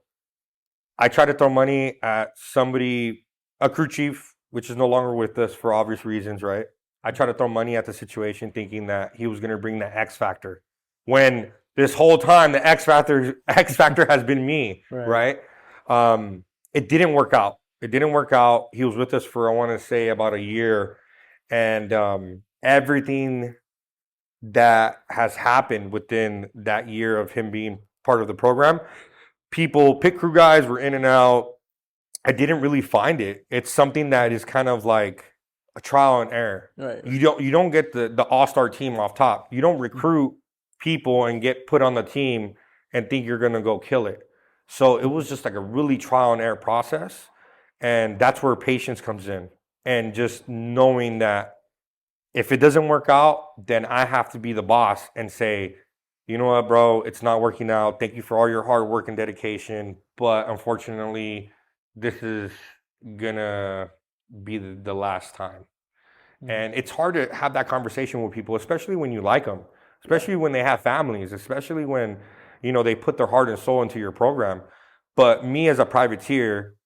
I tried to throw money at somebody, a crew chief, which is no longer with us for obvious reasons, right? I tried to throw money at the situation thinking that he was going to bring the X factor, when this whole time the X factor has been me, right? It didn't work out. It didn't work out. He was with us for, I want to say, about a year. And everything that has happened within that year of him being part of the program, pit crew guys were in and out. I didn't really find it. It's something that is kind of like a trial and error. Right. You don't get the all-star team off top. You don't recruit people and get put on the team and think you're going to go kill it. So it was just like a really trial and error process. And that's where patience comes in. And just knowing that if it doesn't work out, then I have to be the boss and say, you know what, bro, it's not working out. Thank you for all your hard work and dedication. But unfortunately, this is going to be the last time. Mm-hmm. And it's hard to have that conversation with people, especially when you like them, especially when they have families, especially when, you know, they put their heart and soul into your program. But me as a privateer,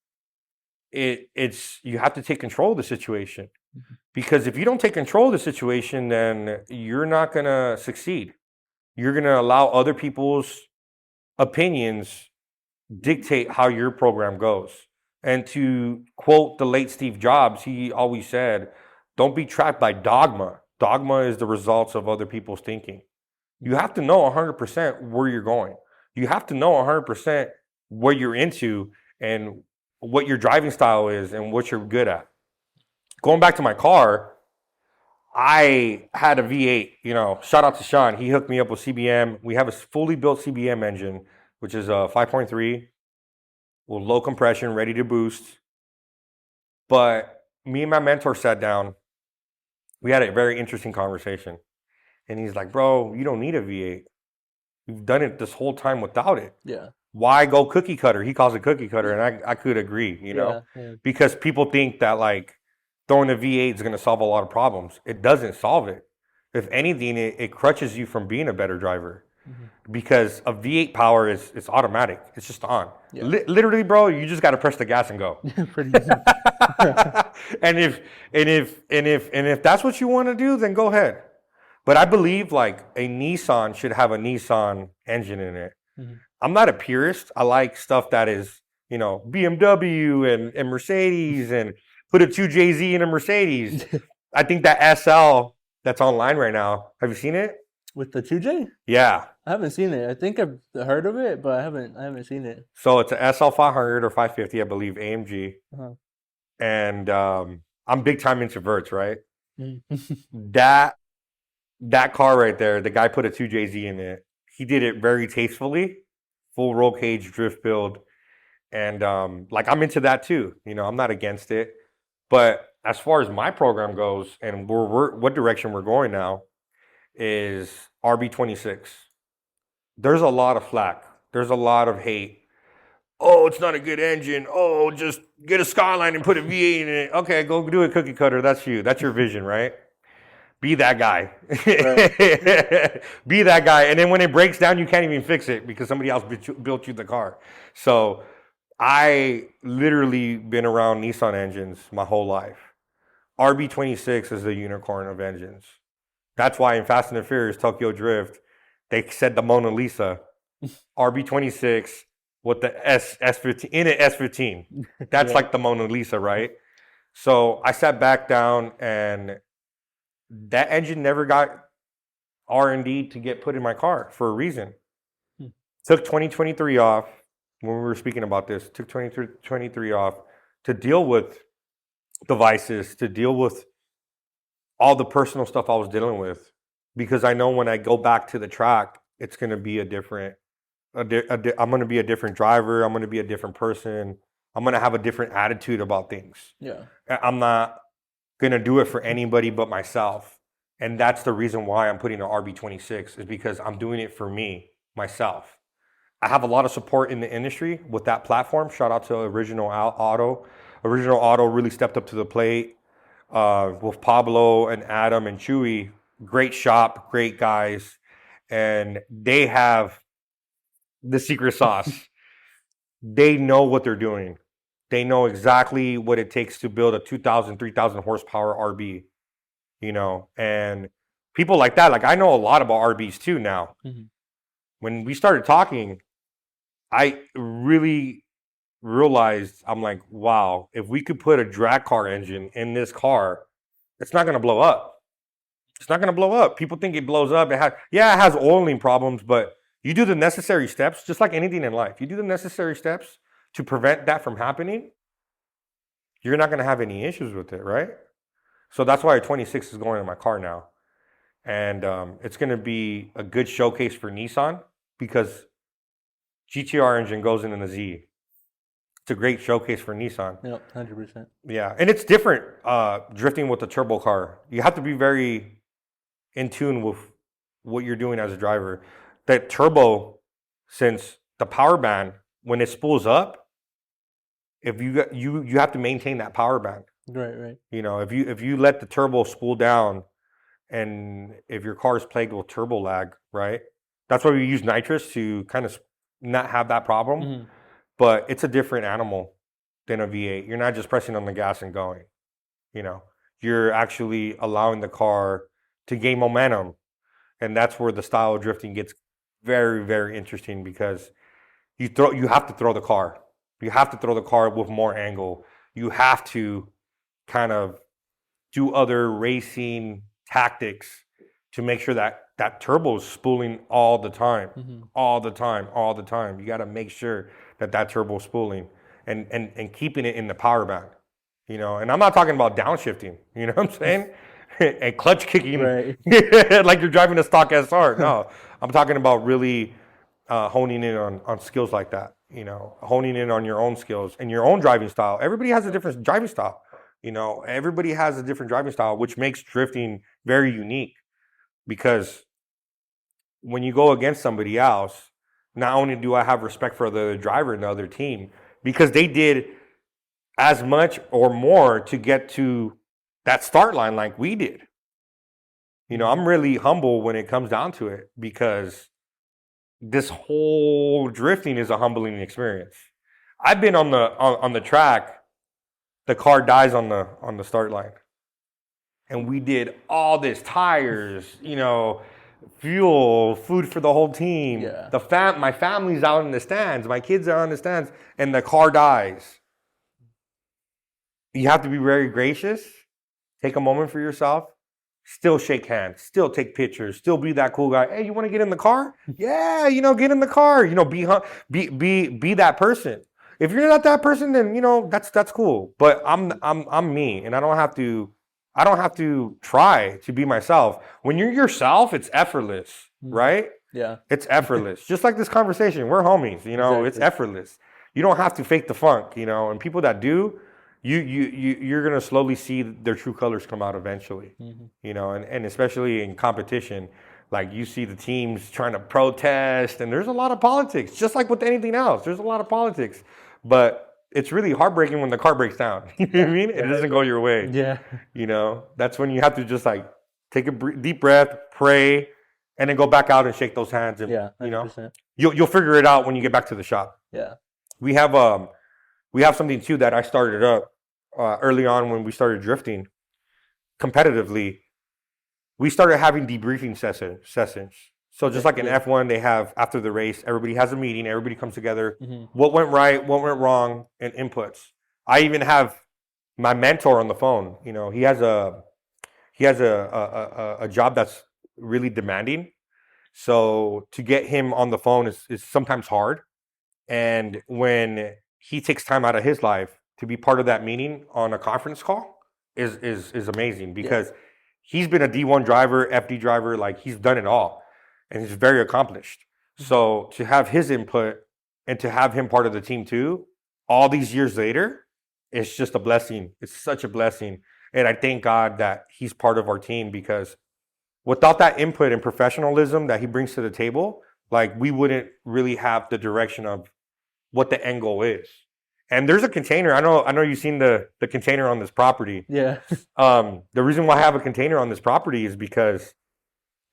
it's you have to take control of the situation. Mm-hmm. Because if you don't take control of the situation, then you're not going to succeed. You're going to allow other people's opinions dictate how your program goes. And to quote the late Steve Jobs, he always said, don't be trapped by dogma. Dogma is the results of other people's thinking. You have to know 100% where you're going. You have to know 100% what you're into and what your driving style is and what you're good at. Going back to my car, I had a V8, you know, shout out to Sean. He hooked me up with CBM. We have a fully built CBM engine, which is a 5.3 with low compression, ready to boost. But me and my mentor sat down. We had a very interesting conversation. And he's like, bro, you don't need a V8. You've done it this whole time without it. Yeah. Why go cookie cutter? He calls it cookie cutter, and I could agree, you know? Yeah. Because people think that, like, throwing a V8 is going to solve a lot of problems. It doesn't solve it. If anything, it crutches you from being a better driver. Mm-hmm. Because a V8 power it's automatic. It's just on. Yeah. Literally, bro, you just got to press the gas and go. Pretty easy. and if that's what you want to do, then go ahead. But I believe like a Nissan should have a Nissan engine in it. Mm-hmm. I'm not a purist. I like stuff that is, you know, BMW and Mercedes and put a 2JZ in a Mercedes. I think that SL that's online right now. Have you seen it? With the 2J? Yeah. I haven't seen it. I think I've heard of it, but I haven't seen it. So it's a SL 500 or 550, I believe, AMG. Uh-huh. And I'm big time into verts, right? That car right there, the guy put a 2JZ in it. He did it very tastefully, full roll cage drift build. And like I'm into that too. You know, I'm not against it. But as far as my program goes and what direction we're going now is RB26. There's a lot of flack. There's a lot of hate. Oh, it's not a good engine. Oh, just get a Skyline and put a V8 in it. Okay, go do a cookie cutter. That's you. That's your vision, right? Be that guy. Right. Be that guy. And then when it breaks down, you can't even fix it because somebody else built you the car. So I literally been around Nissan engines my whole life. RB26 is the unicorn of engines. That's why in Fast and the Furious, Tokyo Drift, they said the Mona Lisa. RB26 with the S15 in an S15. That's yeah. Like the Mona Lisa, right? So I sat back down and that engine never got R&D to get put in my car for a reason. Took 2023 off when we were speaking about this. Took 2023 off to deal with devices, to deal with all the personal stuff I was dealing with. Because I know when I go back to the track, it's going to be I'm going to be a different driver. I'm going to be a different person. I'm going to have a different attitude about things. Yeah. I'm not going to do it for anybody but myself. And that's the reason why I'm putting an RB26 is because I'm doing it for me, myself. I have a lot of support in the industry with that platform. Shout out to Original Auto. Original Auto really stepped up to the plate with Pablo and Adam and Chewy. Great shop, great guys. And they have the secret sauce. They know what they're doing. They know exactly what it takes to build a 2,000, 3,000 horsepower RB, you know, and people like that, like I know a lot about RBs too now. Mm-hmm. When we started talking, I really realized, I'm like, wow, if we could put a drag car engine in this car, it's not going to blow up. It's not going to blow up. People think it blows up. It has oiling problems, but you do the necessary steps, just like anything in life. You do the necessary steps to prevent that from happening, you're not going to have any issues with it, right? So that's why a 26 is going in my car now. And it's going to be a good showcase for Nissan because GTR engine goes in the Z. It's a great showcase for Nissan. Yep, 100%. Yeah, and it's different drifting with a turbo car. You have to be very in tune with what you're doing as a driver. That turbo, since the power band, when it spools up, if you have to maintain that power band. Right. You know, if you let the turbo spool down, and if your car is plagued with turbo lag, right? That's why we use nitrous to kind of not have that problem. Mm-hmm. But it's a different animal than a V8. You're not just pressing on the gas and going. You know, you're actually allowing the car to gain momentum, and that's where the style of drifting gets very, very interesting because you have to throw the car. You have to throw the car with more angle. You have to kind of do other racing tactics to make sure that turbo is spooling all the time, mm-hmm. all the time. You got to make sure that turbo is spooling and keeping it in the power band, you know. And I'm not talking about downshifting, you know what I'm saying? And clutch kicking, right. Like you're driving a stock SR. No, I'm talking about really honing in on skills like that, you know, honing in on your own skills and your own driving style. Everybody has a different driving style. You know, everybody has a different driving style, which makes drifting very unique because when you go against somebody else, not only do I have respect for the driver and the other team, because they did as much or more to get to that start line like we did. You know, I'm really humble when it comes down to it because this whole drifting is a humbling experience. I've been on the track. The car dies on the start line. And we did all this, tires, you know, fuel, food for the whole team. Yeah. My family's out in the stands. My kids are in the stands. And the car dies. You have to be very gracious. Take a moment for yourself. Still shake hands. Still take pictures. Still be that cool guy. Hey, you want to get in the car? Yeah, you know, get in the car. You know, be that person. If you're not that person, then you know that's cool. But I'm me, and I don't have to try to be myself. When you're yourself, it's effortless, right? Yeah, it's effortless. Just like this conversation, we're homies. You know, exactly. It's effortless. You don't have to fake the funk. You know, and people that do, you're gonna slowly see their true colors come out eventually. Mm-hmm. You know, and especially in competition. Like you see the teams trying to protest, and there's a lot of politics, just like with anything else. There's a lot of politics, but it's really heartbreaking when the car breaks down. You know what I mean? It doesn't go your way. Yeah. You know, that's when you have to just like take a deep breath, pray, and then go back out and shake those hands. And, 100%. You know, you'll figure it out when you get back to the shop. Yeah. We have something too that I started up early on when we started drifting competitively. We started having debriefing sessions. So just like in F1, they have after the race, everybody has a meeting, everybody comes together, mm-hmm. What went right, what went wrong, and inputs. I even have my mentor on the phone. You know, he has a job that's really demanding. So to get him on the phone is sometimes hard. And when he takes time out of his life to be part of that meeting on a conference call is amazing because he's been a D1 driver, FD driver, like he's done it all. And he's very accomplished. So to have his input and to have him part of the team too, all these years later, it's just a blessing. It's such a blessing. And I thank God that he's part of our team because without that input and professionalism that he brings to the table, like we wouldn't really have the direction of what the end goal is. And there's a container. I know you've seen the container on this property. Yeah. The reason why I have a container on this property is because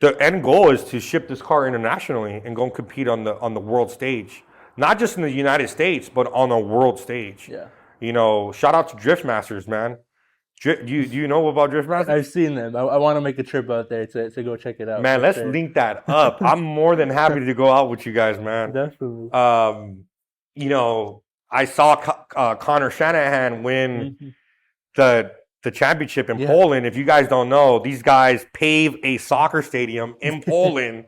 the end goal is to ship this car internationally and go and compete on the world stage. Not just in the United States, but on a world stage. Yeah. You know, shout out to Drift Masters, man. Do you know about Drift Masters? I've seen them. I want to make a trip out there to go check it out. Man, let's link that up. I'm more than happy to go out with you guys, man. Definitely. You know, I saw Connor Shanahan win the championship in Poland. If you guys don't know, these guys pave a soccer stadium in Poland.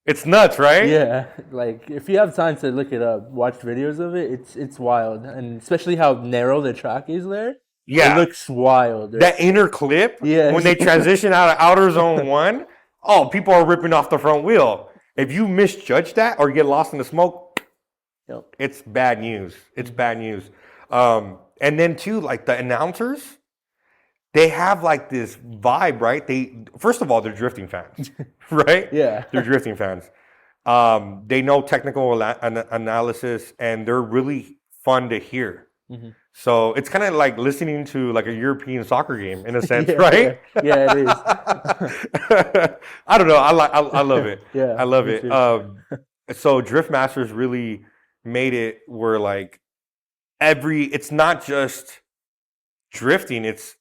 It's nuts, right? Yeah, like if you have time to look it up, watch videos of it. It's wild, and especially how narrow the track is there. Yeah, it looks wild. That inner clip, when they transition out of outer zone 1, people are ripping off the front wheel. If you misjudge that or get lost in the smoke, it's bad news. It's bad news. And then too, like the announcers, they have like this vibe, right? First of all, they're drifting fans, right? Yeah, they're drifting fans. They know technical analysis, and they're really fun to hear. So it's kind of like listening to like a European soccer game in a sense, right? Yeah, it is. I don't know. I love it. Yeah, I love it. So Drift Masters really made it where like it's not just drifting. It's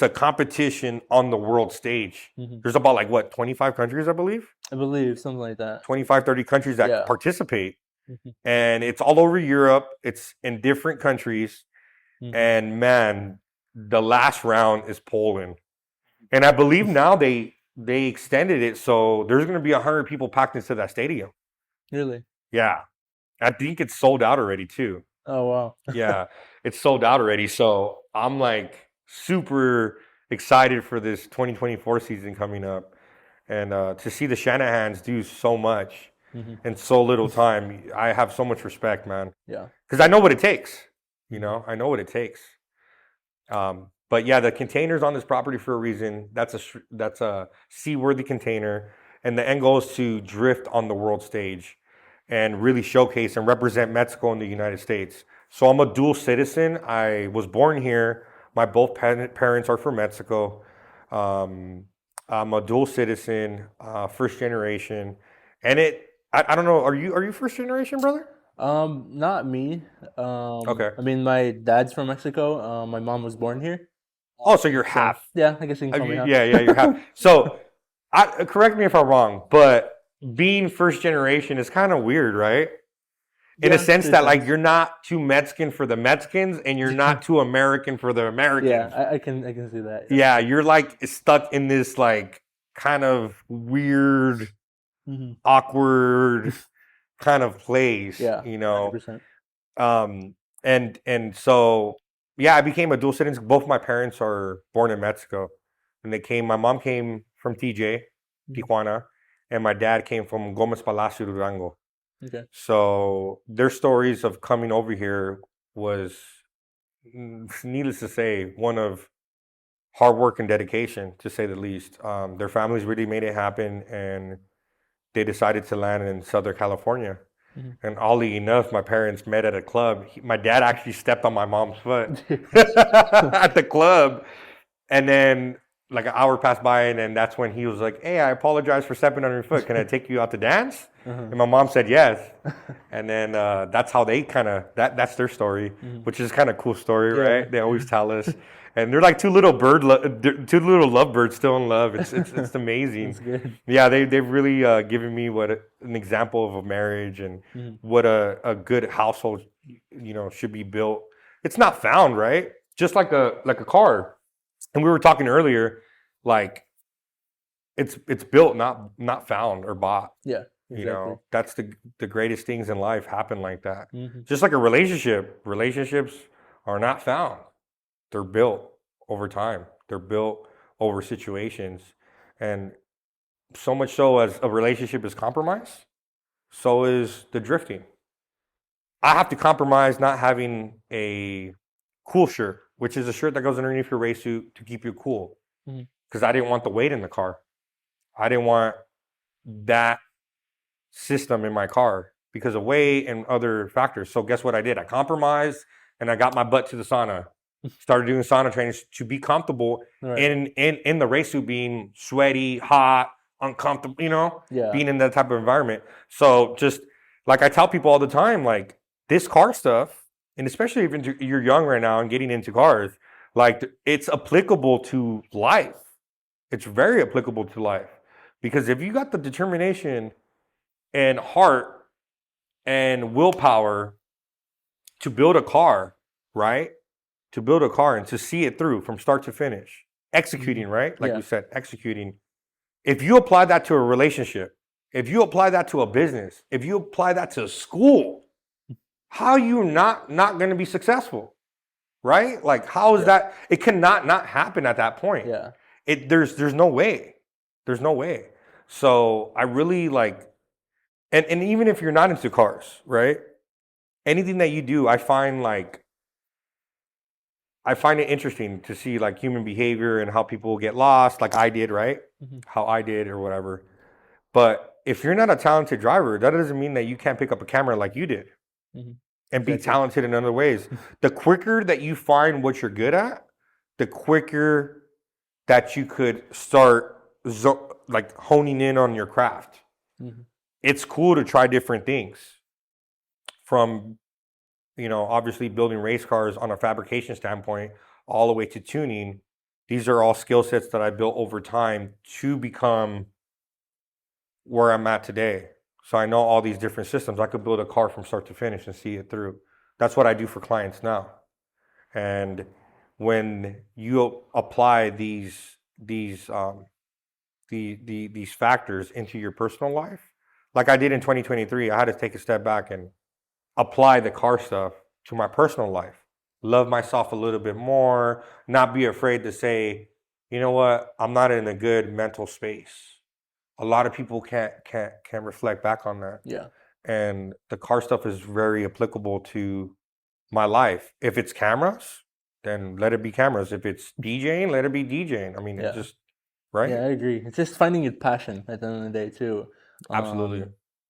a competition on the world stage. There's about like what, 25 countries, I believe? I believe something like that. 25, 30 countries that participate. And it's all over Europe. It's in different countries. And man, the last round is Poland. And I believe now they extended it, so there's going to be 100 people packed into that stadium. Really? Yeah. I think it's sold out already too. Oh, wow. Yeah, it's sold out already. So I'm like super excited for this 2024 season coming up. And to see the Shanahans do so much in so little time, I have so much respect, man. Yeah. Because I know what it takes. You know, I know what it takes. But yeah, the container's on this property for a reason. That's a seaworthy container. And the end goal is to drift on the world stage and really showcase and represent Mexico and the United States. So I'm a dual citizen. I was born here. My both parents are from Mexico. I'm a dual citizen, first generation. And I don't know, are you first generation, brother? Not me. Okay. I mean, my dad's from Mexico. My mom was born here. Oh, so you're half. Yeah, I guess you can call me half. Yeah, you're half. So, correct me if I'm wrong, but being first generation is kind of weird, right? In a sense that, like, you're not too Mexican for the Mexicans, and you're not too American for the Americans. Yeah, I can see that. Yeah, you're like stuck in this like kind of weird, awkward kind of place. Yeah, you know. 100%. And so yeah, I became a dual citizen. Both my parents are born in Mexico, and my mom came from Tijuana, and my dad came from Gomez Palacio, Durango. Okay. So their stories of coming over here was, needless to say, one of hard work and dedication, to say the least. Their families really made it happen, and they decided to land in Southern California. And oddly enough, my parents met at a club. My dad actually stepped on my mom's foot at the club. And then like an hour passed by, and then that's when he was like, "Hey, I apologize for stepping on your foot. Can I take you out to dance?" And my mom said yes. And then that's how they that's their story, which is kind of cool story, right? They always tell us. And they're like two little lovebirds still in love. It's amazing. That's good. Yeah, they've really given me an example of a marriage and what a good household, should be built. It's not found, right? Just like a car. And we were talking earlier, like it's built, not found or bought. Yeah. Exactly. That's the greatest things in life happen like that. Just like a relationship. Relationships are not found. They're built over time. They're built over situations. And so much so as a relationship is compromised, so is the drifting. I have to compromise not having a cool shirt, which is a shirt that goes underneath your race suit to keep you cool. Because I didn't want the weight in the car. I didn't want that system in my car because of weight and other factors. So guess what I did? I compromised and I got my butt to the sauna. Started doing sauna training to be comfortable in the race suit, being sweaty, hot, uncomfortable, being in that type of environment. So just like I tell people all the time, like this car stuff, and especially if you're young right now and getting into cars, like it's applicable to life. It's very applicable to life. Because if you got the determination and heart and willpower to build a car, right? To build a car and to see it through from start to finish, executing, right? Like you said, executing. If you apply that to a relationship, if you apply that to a business, if you apply that to school, how are you not going to be successful, right? Like, how is that? It cannot not happen at that point. Yeah. There's no way. There's no way. So I really like, and even if you're not into cars, right? Anything that you do, I find it interesting to see like human behavior and how people get lost, like I did, right? How I did or whatever. But if you're not a talented driver, that doesn't mean that you can't pick up a camera like you did and be talented in other ways. The quicker that you find what you're good at, the quicker that you could start like honing in on your craft. It's cool to try different things, from, you know, obviously building race cars on a fabrication standpoint all the way to tuning. These are all skill sets that I built over time to become where I'm at today. So I know all these different systems. I could build a car from start to finish and see it through. That's what I do for clients now. And when you apply these factors into your personal life, like I did in 2023, I had to take a step back and apply the car stuff to my personal life. Love myself a little bit more, not be afraid to say, you know what, I'm not in a good mental space. A lot of people can't reflect back on that. Yeah. And the car stuff is very applicable to my life. If it's cameras, then let it be cameras. If it's DJing, let it be DJing. I mean, it's just, right? Yeah, I agree. It's just finding your passion at the end of the day, too. Absolutely.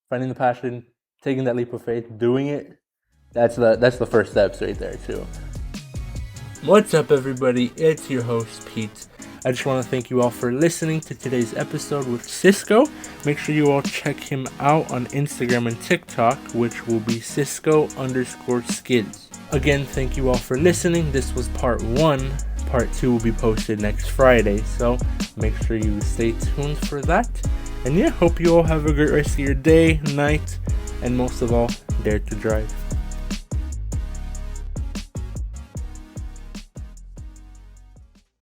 Finding the passion, taking that leap of faith, doing it. That's the first steps right there, too. What's up, everybody? It's your host, Pete. I just want to thank you all for listening to today's episode with Cisco. Make sure you all check him out on Instagram and TikTok, which will be Cisco_Skids. Again, thank you all for listening. This was part 1. Part 2 will be posted next Friday, so make sure you stay tuned for that. And yeah, hope you all have a great rest of your day, night, and most of all, dare to drive.